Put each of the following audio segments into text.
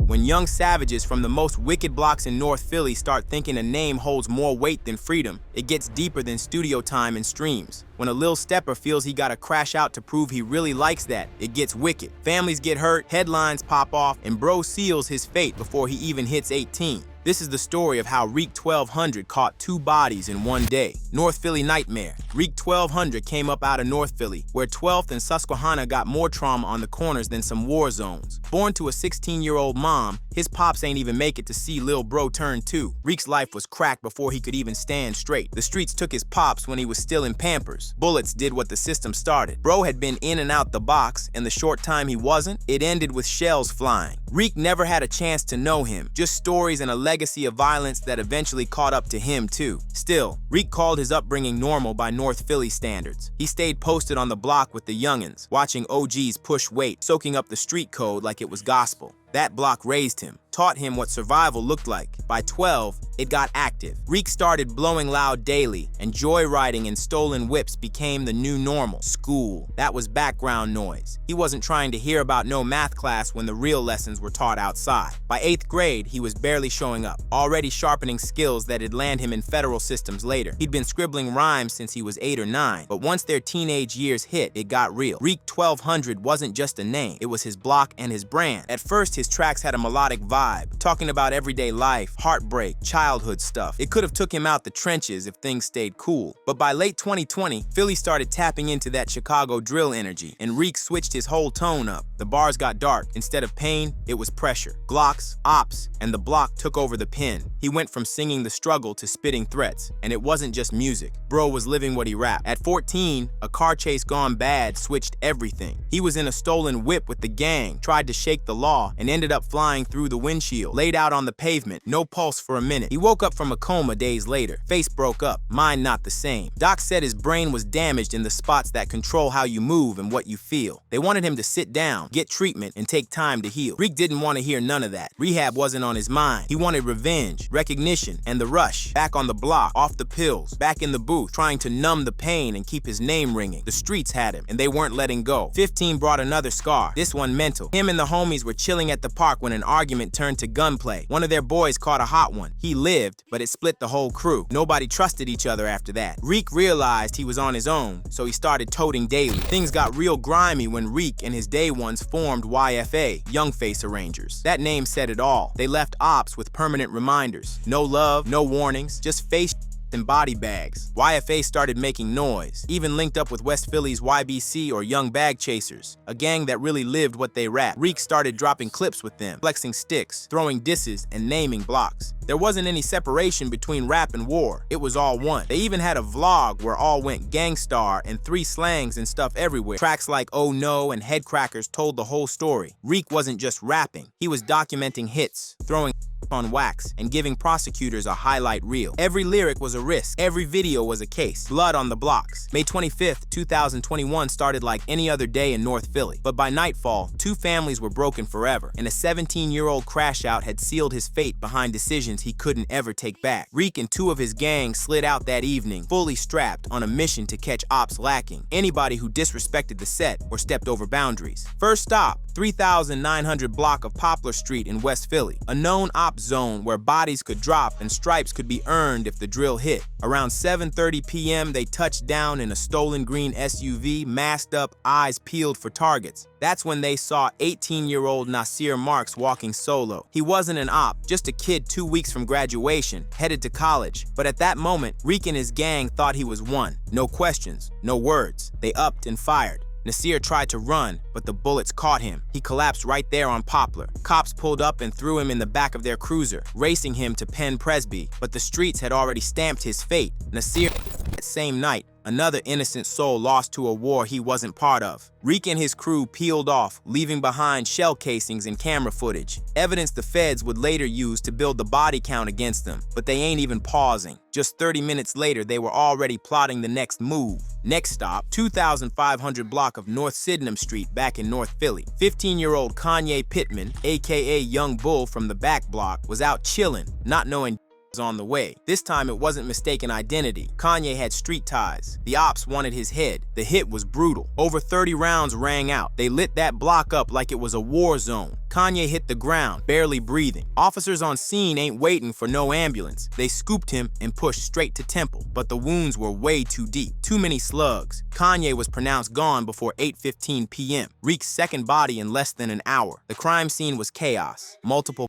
When young savages from the most wicked blocks in North Philly start thinking a name holds more weight than freedom, it gets deeper than studio time and streams. When a Lil Stepper feels he gotta crash out to prove he really likes that, it gets wicked. Families get hurt, headlines pop off, and bro seals his fate before he even hits 18. This is the story of how Reek12hunnit caught 2 bodies in one day. North Philly nightmare. Reek12hunnit came up out of North Philly, where 12th and Susquehanna got more trauma on the corners than some war zones. Born to a 16-year-old mom, his pops ain't even make it to see Lil Bro turn 2. Reek's life was cracked before he could even stand straight. The streets took his pops when he was still in Pampers. Bullets did what the system started. Bro had been in and out the box, and the short time he wasn't, it ended with shells flying. Reek never had a chance to know him, just stories and a legacy of violence that eventually caught up to him too. Still, Reek called his upbringing normal by North Philly standards. He stayed posted on the block with the youngins, watching OGs push weight, soaking up the street code like it was gospel. That block raised him, taught him what survival looked like. By 12, it got active. Reek started blowing loud daily, and joyriding and stolen whips became the new normal. School, that was background noise. He wasn't trying to hear about no math class when the real lessons were taught outside. By 8th grade, he was barely showing up, already sharpening skills that'd land him in federal systems later. He'd been scribbling rhymes since he was 8 or 9, but once their teenage years hit, it got real. Reek12hunnit wasn't just a name, it was his block and his brand. At first, his tracks had a melodic vibe, talking about everyday life, heartbreak, childhood stuff. It could have took him out the trenches if things stayed cool. But by late 2020, Philly started tapping into that Chicago drill energy, and Reek switched his whole tone up. The bars got dark. Instead of pain, it was pressure. Glocks, ops, and the block took over the pen. He went from singing the struggle to spitting threats, and it wasn't just music. Bro was living what he rapped. At 14, a car chase gone bad switched everything. He was in a stolen whip with the gang, tried to shake the law, and ended up flying through the windshield, laid out on the pavement, no pulse for a minute. He woke up from a coma days later. Face broke up, mind not the same. Doc said his brain was damaged in the spots that control how you move and what you feel. They wanted him to sit down, get treatment, and take time to heal. Reek didn't want to hear none of that. Rehab wasn't on his mind. He wanted revenge, recognition, and the rush. Back on the block, off the pills, back in the booth, trying to numb the pain and keep his name ringing. The streets had him, and they weren't letting go. 15 brought another scar, this one mental. Him and the homies were chilling at the park when an argument turned to gunplay. One of their boys caught a hot one. He lived, but it split the whole crew. Nobody trusted each other after that. Reek realized he was on his own, so he started toting daily. Things got real grimy when Reek and his day ones formed YFA, Young Face Arrangers. That name said it all. They left ops with permanent reminders. No love, no warnings, just face and body bags. YFA started making noise, even linked up with West Philly's YBC or Young Bag Chasers, a gang that really lived what they rapped. Reek started dropping clips with them, flexing sticks, throwing disses, and naming blocks. There wasn't any separation between rap and war. It was all one. They even had a vlog where all went gangstar and 3 slangs and stuff everywhere. Tracks like Oh No and Head Crackers told the whole story. Reek wasn't just rapping. He was documenting hits, throwing on wax, and giving prosecutors a highlight reel. Every lyric was a risk. Every video was a case. Blood on the blocks. May 25th, 2021 started like any other day in North Philly. But by nightfall, 2 families were broken forever, and a 17-year-old crash out had sealed his fate behind decisions he couldn't ever take back. Reek and 2 of his gang slid out that evening, fully strapped, on a mission to catch ops lacking. Anybody who disrespected the set or stepped over boundaries. First stop, 3900 block of Poplar Street in West Philly, a known ops zone where bodies could drop and stripes could be earned if the drill hit. Around 7:30 p.m., they touched down in a stolen green SUV, masked up, eyes peeled for targets. That's when they saw 18-year-old Nasir Marx walking solo. He wasn't an op, just a kid 2 weeks from graduation, headed to college. But at that moment, Reek and his gang thought he was one. No questions, no words. They upped and fired. Nasir tried to run, but the bullets caught him. He collapsed right there on Poplar. Cops pulled up and threw him in the back of their cruiser, racing him to Penn Presby, but the streets had already stamped his fate. Nasir, that same night, another innocent soul lost to a war he wasn't part of. Reek and his crew peeled off, leaving behind shell casings and camera footage, evidence the feds would later use to build the body count against them, but they ain't even pausing. Just 30 minutes later, they were already plotting the next move. Next stop, 2500 block of North Sydenham Street back in North Philly. 15-year-old Kanye Pitman, aka Young Bull from the back block, was out chillin', not knowing on the way. This time it wasn't mistaken identity. Kanye had street ties. The ops wanted his head. The hit was brutal. Over 30 rounds rang out. They lit that block up like it was a war zone. Kanye hit the ground, barely breathing. Officers on scene ain't waiting for no ambulance. They scooped him and pushed straight to Temple, but the wounds were way too deep. Too many slugs. Kanye was pronounced gone before 8:15 p.m. Reek's second body in less than an hour. The crime scene was chaos. Multiple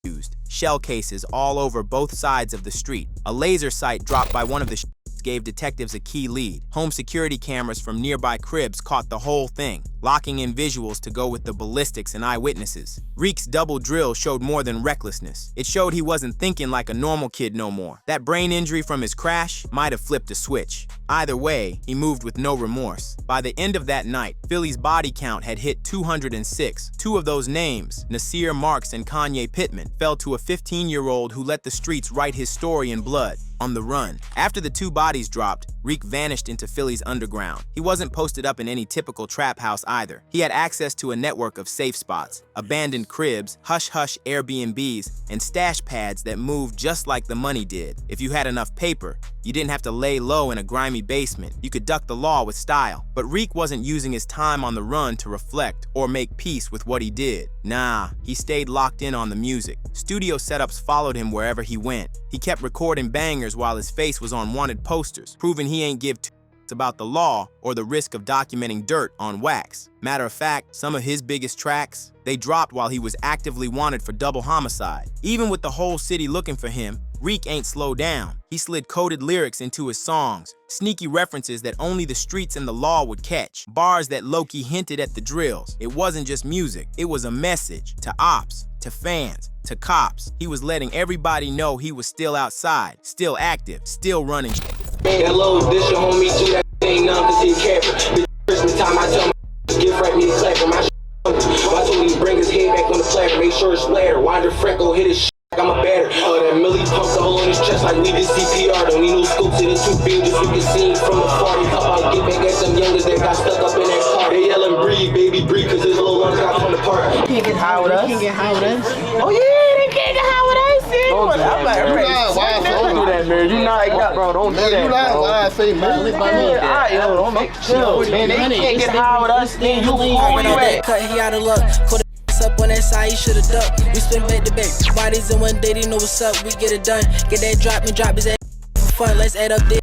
used. Shell cases all over both sides of the street. A laser sight dropped by one of the gave detectives a key lead. Home security cameras from nearby cribs caught the whole thing, locking in visuals to go with the ballistics and eyewitnesses. Reek's double drill showed more than recklessness. It showed he wasn't thinking like a normal kid no more. That brain injury from his crash might have flipped a switch. Either way, he moved with no remorse. By the end of that night, Philly's body count had hit 206. Two of those names, Nasir Marx and Kanye Pitman, fell to a 15-year-old who let the streets write his story in blood. On the run. After the two bodies dropped, Reek vanished into Philly's underground. He wasn't posted up in any typical trap house either. He had access to a network of safe spots, abandoned cribs, hush-hush Airbnbs, and stash pads that moved just like the money did. If you had enough paper, you didn't have to lay low in a grimy basement. You could duck the law with style. But Reek wasn't using his time on the run to reflect or make peace with what he did. Nah, he stayed locked in on the music. Studio setups followed him wherever he went. He kept recording bangers while his face was on wanted posters, proving he ain't give two about the law or the risk of documenting dirt on wax. Matter of fact, some of his biggest tracks, they dropped while he was actively wanted for double homicide. Even with the whole city looking for him, Reek ain't slowed down. He slid coded lyrics into his songs, sneaky references that only the streets and the law would catch, bars that low-key hinted at the drills. It wasn't just music, it was a message to ops, to fans, to cops. He was letting everybody know he was still outside, still active, still running. That little dish your homie too, that ain't none cause he camper. Christmas time I tell my gift wrap me a clapper. My I told him bring his head back on the platter, make sure it's splatter. Wander Franco hit his like I'm a batter. That Millie pumped the hole in his chest like we did CPR. Don't need no scoops in the two beams, you can see from afar. You talk about get back at them youngers that got stuck up in that car. They yelling breathe, baby breathe, cause his little ones got torn apart. You can't get high with us. You can't get high with us. Oh yeah, they can't get high with us. Don't do that, man. You not, bro. Don't do that. You not why I say, man. Don't make chill. Man, they can't get high with us. Then you where you at? Cut, he out of luck. Caught the up on that side, he should've ducked. We spin back to back. Bodies in one day, they know what's up. We get it done. Get that drop and drop his ass for fun. Let's add up this.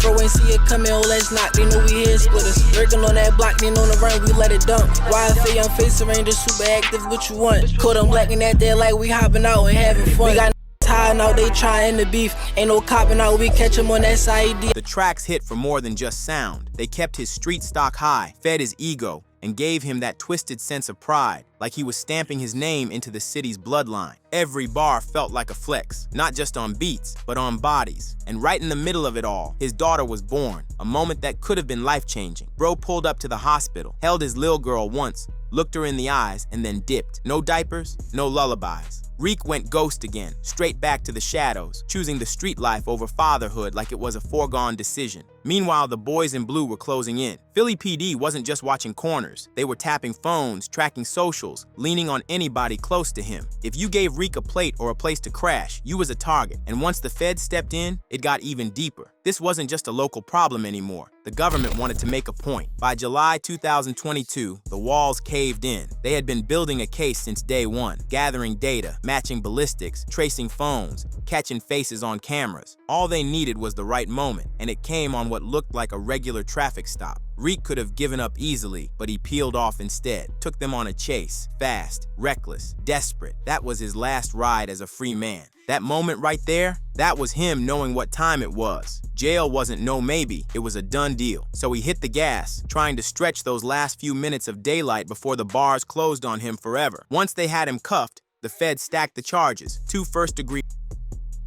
Bro ain't see it coming, oh let's knock. They know we here splitters. Working on that block, they on the run, we let it dump. YFA young face ranger, super active, what you want? Caught them blacking that there like we hopping out and having fun. We got high now, they trying the beef. Ain't no copping out, we catch him on that side. The tracks hit for more than just sound. They kept his street stock high, fed his ego, and gave him that twisted sense of pride, like he was stamping his name into the city's bloodline. Every bar felt like a flex, not just on beats, but on bodies. And right in the middle of it all, his daughter was born, a moment that could have been life-changing. Bro pulled up to the hospital, held his lil' girl once, looked her in the eyes, and then dipped. No diapers, no lullabies. Reek went ghost again, straight back to the shadows, choosing the street life over fatherhood like it was a foregone decision. Meanwhile, the boys in blue were closing in. Philly PD wasn't just watching corners. They were tapping phones, tracking socials, leaning on anybody close to him. If you gave Reek a plate or a place to crash, you was a target. And once the feds stepped in, it got even deeper. This wasn't just a local problem anymore. The government wanted to make a point. By July 2022, the walls caved in. They had been building a case since day one, gathering data, matching ballistics, tracing phones, catching faces on cameras. All they needed was the right moment, and it came on what looked like a regular traffic stop. Reek could have given up easily, but he peeled off instead, took them on a chase, fast, reckless, desperate. That was his last ride as a free man. That moment right there, that was him knowing what time it was. Jail wasn't no maybe, it was a done deal. So he hit the gas, trying to stretch those last few minutes of daylight before the bars closed on him forever. Once they had him cuffed, the feds stacked the charges, 2 first-degree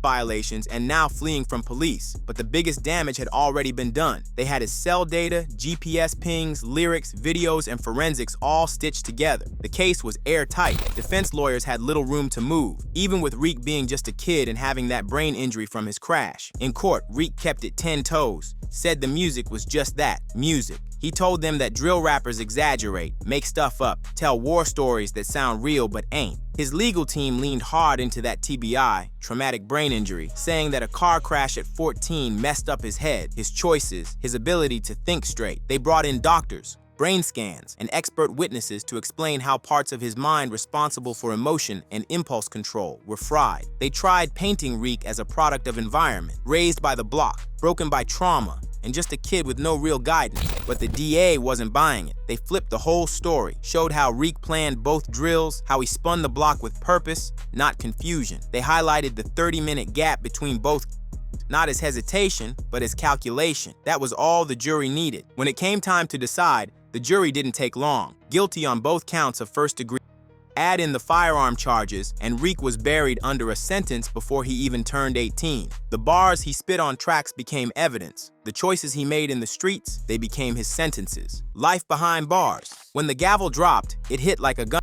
violations, and now fleeing from police. But the biggest damage had already been done. They had his cell data, GPS pings, lyrics, videos, and forensics all stitched together. The case was airtight. Defense lawyers had little room to move, even with Reek being just a kid and having that brain injury from his crash. In court, Reek kept it 10 toes, said the music was just that, music. He told them that drill rappers exaggerate, make stuff up, tell war stories that sound real but ain't. His legal team leaned hard into that TBI, traumatic brain injury, saying that a car crash at 14 messed up his head, his choices, his ability to think straight. They brought in doctors, brain scans, and expert witnesses to explain how parts of his mind responsible for emotion and impulse control were fried. They tried painting Reek as a product of environment, raised by the block, broken by trauma, and just a kid with no real guidance. But the DA wasn't buying it. They flipped the whole story, showed how Reek planned both drills, how he spun the block with purpose, not confusion. They highlighted the 30-minute gap between both, not as hesitation, but as calculation. That was all the jury needed. When it came time to decide, the jury didn't take long. Guilty on both counts of first degree. Add in the firearm charges, and Reek was buried under a sentence before he even turned 18. The bars he spit on tracks became evidence. The choices he made in the streets, they became his sentences. Life behind bars. When the gavel dropped, it hit like a gun,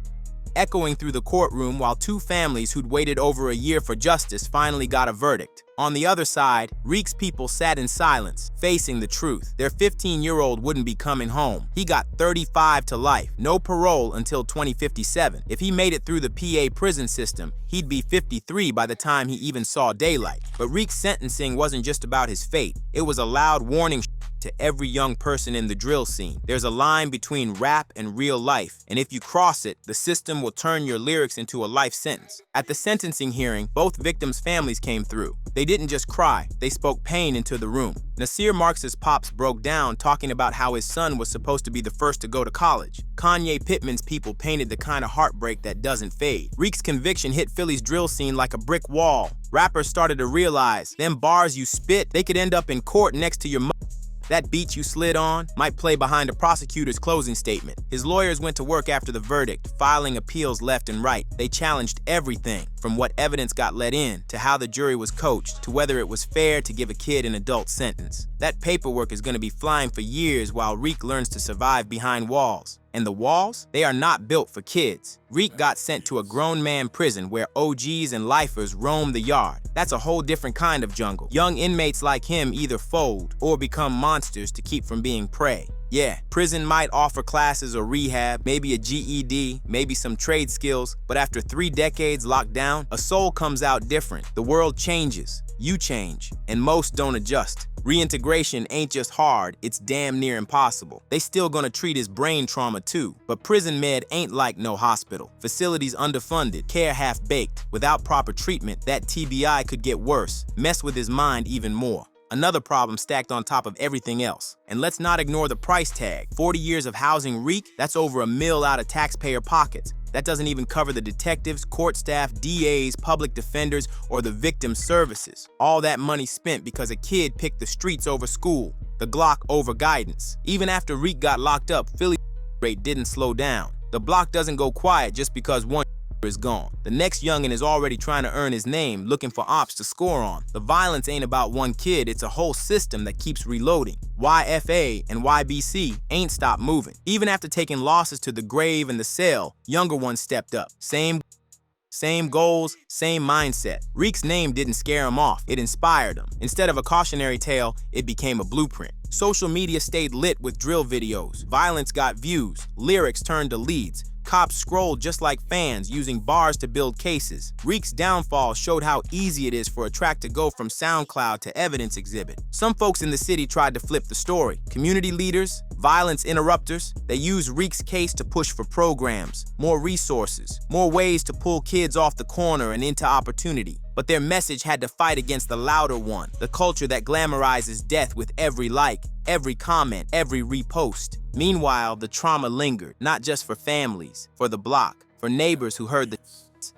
echoing through the courtroom while two families who'd waited over a year for justice finally got a verdict. On the other side, Reek's people sat in silence, facing the truth. Their 15-year-old wouldn't be coming home. He got 35 to life, no parole until 2057. If he made it through the PA prison system, he'd be 53 by the time he even saw daylight. But Reek's sentencing wasn't just about his fate. It was a loud warning to every young person in the drill scene. There's a line between rap and real life, and if you cross it, the system will turn your lyrics into a life sentence. At the sentencing hearing, both victims' families came through. They didn't just cry, they spoke pain into the room. Nasir Marx's pops broke down, talking about how his son was supposed to be the first to go to college. Kanye Pitman's people painted the kind of heartbreak that doesn't fade. Reek's conviction hit Philly's drill scene like a brick wall. Rappers started to realize, them bars you spit, they could end up in court next to your mother. That beat you slid on might play behind a prosecutor's closing statement. His lawyers went to work after the verdict, filing appeals left and right. They challenged everything, from what evidence got let in, to how the jury was coached, to whether it was fair to give a kid an adult sentence. That paperwork is going to be flying for years while Reek learns to survive behind walls. And the walls? They are not built for kids. Reek got sent to a grown man prison where OGs and lifers roam the yard. That's a whole different kind of jungle. Young inmates like him either fold or become monsters to keep from being prey. Yeah, prison might offer classes or rehab, maybe a GED, maybe some trade skills, but after 3 decades locked down, a soul comes out different. The world changes, you change, and most don't adjust. Reintegration ain't just hard, it's damn near impossible. They still gonna treat his brain trauma too, but prison med ain't like no hospital. Facilities underfunded, care half-baked. Without proper treatment, that TBI could get worse, mess with his mind even more. Another problem stacked on top of everything else. And let's not ignore the price tag. 40 years of housing Reek, that's over $1 million out of taxpayer pockets. That doesn't even cover the detectives, court staff, DAs, public defenders, or the victim services. All that money spent because a kid picked the streets over school, the Glock over guidance. Even after Reek got locked up, Philly rate didn't slow down. The block doesn't go quiet just because one is gone. The next youngin' is already trying to earn his name, looking for ops to score on. The violence ain't about one kid, it's a whole system that keeps reloading. YFA and YBC ain't stopped moving. Even after taking losses to the grave and the cell, younger ones stepped up. Same goals, same mindset. Reek's name didn't scare him off, it inspired him. Instead of a cautionary tale, it became a blueprint. Social media stayed lit with drill videos. Violence got views. Lyrics turned to leads. Cops scrolled just like fans, using bars to build cases. Reek's downfall showed how easy it is for a track to go from SoundCloud to evidence exhibit. Some folks in the city tried to flip the story. Community leaders, violence interrupters, they used Reek's case to push for programs, more resources, more ways to pull kids off the corner and into opportunity. But their message had to fight against the louder one, the culture that glamorizes death with every like, every comment, every repost. Meanwhile, the trauma lingered, not just for families, for the block, for neighbors who heard the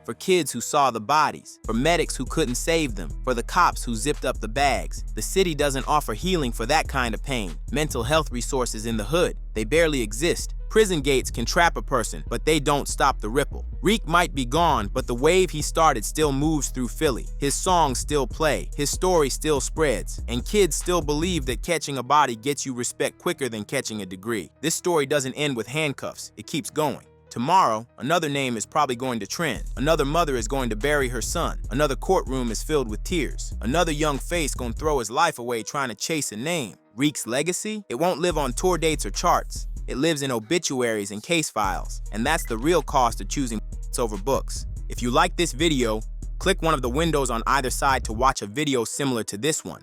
for kids who saw the bodies, for medics who couldn't save them, for the cops who zipped up the bags. The city doesn't offer healing for that kind of pain. Mental health resources in the hood, they barely exist. Prison gates can trap a person, but they don't stop the ripple. Reek might be gone, but the wave he started still moves through Philly. His songs still play, his story still spreads, and kids still believe that catching a body gets you respect quicker than catching a degree. This story doesn't end with handcuffs, it keeps going. Tomorrow, another name is probably going to trend. Another mother is going to bury her son. Another courtroom is filled with tears. Another young face gonna throw his life away trying to chase a name. Reek's legacy? It won't live on tour dates or charts. It lives in obituaries and case files. And that's the real cost of choosing over books. If you like this video, click one of the windows on either side to watch a video similar to this one.